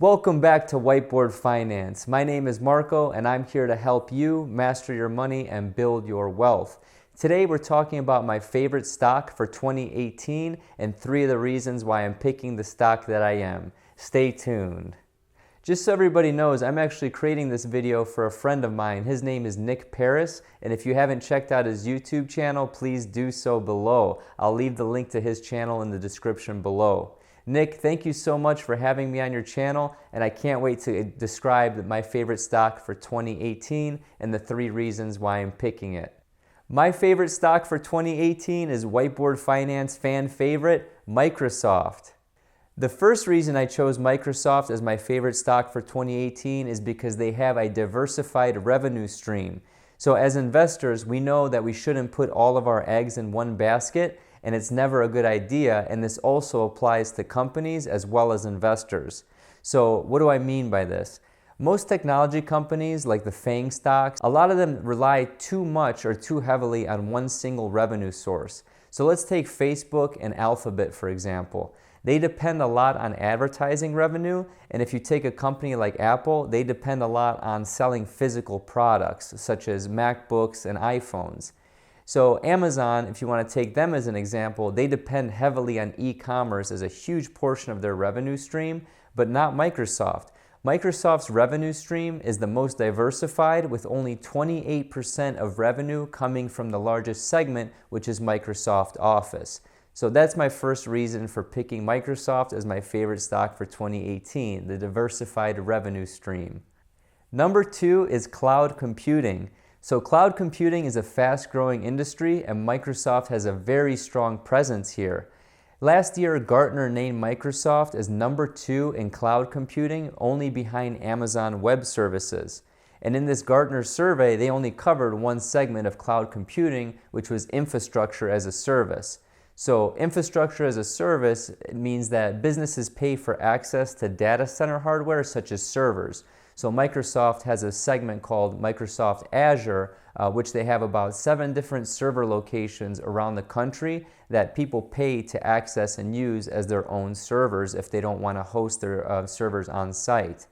Welcome back to Whiteboard Finance. My name is Marko and I'm here to help you master your money and build your wealth. Today we're talking about my favorite stock for 2018 and 3 of the reasons why I'm picking the stock that I am. Stay tuned. Just so everybody knows, I'm actually creating this video for a friend of mine. His name is Nick Paris, and if you haven't checked out his YouTube channel, please do so below. I'll leave the link to his channel in the description below. Nick, thank you so much for having me on your channel, and I can't wait to describe my favorite stock for 2018 and the 3 reasons why I'm picking it. My favorite stock for 2018 is Whiteboard Finance fan favorite, Microsoft. The first reason I chose Microsoft as my favorite stock for 2018 is because they have a diversified revenue stream. So as investors, we know that we shouldn't put all of our eggs in one basket, and it's never a good idea, and this also applies to companies as well as investors. So what do I mean by this? Most technology companies, like the FANG stocks, a lot of them rely too much or too heavily on one single revenue source. So let's take Facebook and Alphabet, for example. They depend a lot on advertising revenue, and if you take a company like Apple, they depend a lot on selling physical products, such as MacBooks and iPhones. So Amazon, if you want to take them as an example, they depend heavily on e-commerce as a huge portion of their revenue stream, but not Microsoft. Microsoft's revenue stream is the most diversified, with only 28% of revenue coming from the largest segment, which is Microsoft Office. So that's my first reason for picking Microsoft as my favorite stock for 2018, the diversified revenue stream. Number 2 is cloud computing. So cloud computing is a fast-growing industry, and Microsoft has a very strong presence here. Last year, Gartner named Microsoft as number 2 in cloud computing, only behind Amazon Web Services. And in this Gartner survey, they only covered one segment of cloud computing, which was infrastructure as a service. So infrastructure as a service means that businesses pay for access to data center hardware such as servers. So Microsoft has a segment called Microsoft Azure, which they have about 7 different server locations around the country that people pay to access and use as their own servers if they don't want to host their servers on site.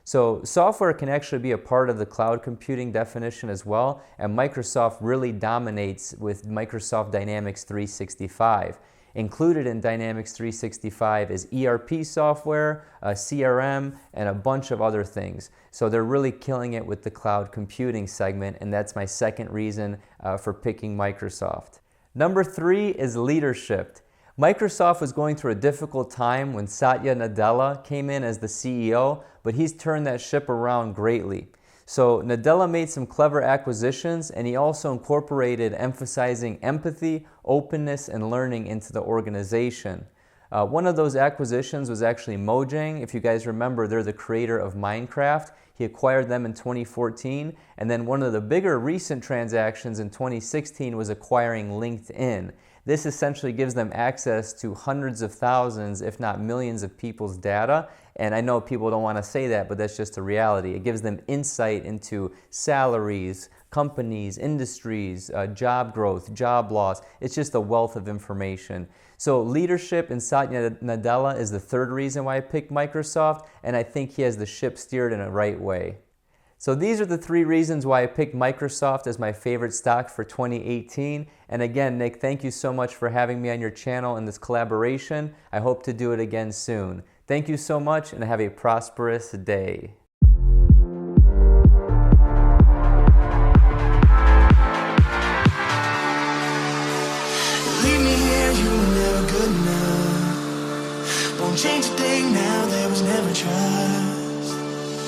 So software can actually be a part of the cloud computing definition as well, and Microsoft really dominates with Microsoft Dynamics 365. Included in Dynamics 365 is ERP software, CRM, and a bunch of other things. So they're really killing it with the cloud computing segment, and that's my second reason for picking Microsoft. Number 3 is leadership. Microsoft was going through a difficult time when Satya Nadella came in as the CEO, but he's turned that ship around greatly. So Nadella made some clever acquisitions, and he also incorporated emphasizing empathy, openness, and learning into the organization. One of those acquisitions was actually Mojang. If you guys remember, they're the creator of Minecraft. He acquired them in 2014, and then one of the bigger recent transactions in 2016 was acquiring LinkedIn. This essentially gives them access to hundreds of thousands, if not millions of people's data. And I know people don't want to say that, but that's just the reality. It gives them insight into salaries, companies, industries, job growth, job loss. It's just a wealth of information. So leadership in Satya Nadella is the third reason why I picked Microsoft, and I think he has the ship steered in a right way. So these are the 3 reasons why I picked Microsoft as my favorite stock for 2018. And again, Nick, thank you so much for having me on your channel in this collaboration. I hope to do it again soon. Thank you so much, and have a prosperous day. Leave me here, you were never good enough. Won't change a thing now, there was never a try.